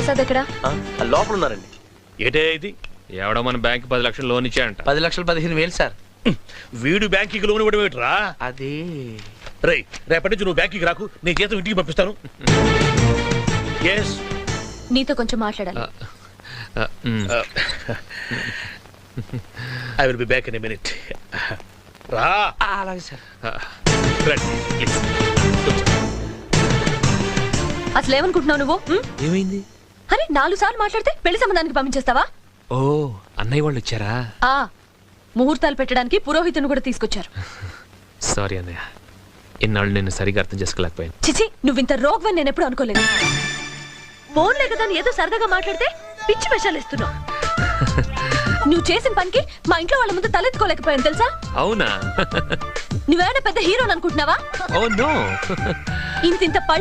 ప్రసాద్ ఎక్కడ? లోపల ఉన్నారండి. ఏటే ఇది? ఎవడో మన బ్యాంక్ 10 లక్షలు లోన్ ఇచ్చాయంట. 10 లక్షలు 15,000 సార్. వీడు బ్యాంకుకి లోన్ ఇవ్వడం ఏమిట్రా? అది రేయ్, రేపటి నుంచి నువ్వు బ్యాంకుకి రాకు, నీ జీతం ఇంటికి పంపిస్తాను. ఎస్, నీతో కొంచెం మాట్లాడాలి. I will be back in a minute. రా. అలాగే సార్. రండి, ప్లీజ్. అసలు ఏమనుకుంటున్నావు నువ్వు? ఏమైంది? అరే 4 సార్లు మాట్లాడితే పెళ్లి సంబంధానికి పంపించేస్తావా? ఓ, అన్నయ్య వాళ్ళు వచ్చారా? ఆ ముహూర్తాలు పెట్టడానికి పురోహితుని కూడా తీసుకొచ్చారు. సారీ అన్నయ్య, ఇన్నాళ్ళు నేను సరిగా అర్థం చేసుకోలేకపోయాను. చిచి, నువ్వింత రోగ్వని నేను ఎప్పుడు అనుకోలేదు. ఫోన్లే కదా అని ఏదో సరదాగా మాట్లాడితే పిచ్చి వేషాలు ఇస్తున్నావు. నువ్వు చేసిన పనికి మా ఇంట్లో వాళ్ళ ముందు తలెత్తుకోలేకపోయాను తెలుసా? అవునా? నువ్వేమైనా పెద్ద హీరోని అనుకుంటున్నావా? Oh no. ఇంత పళ్ళు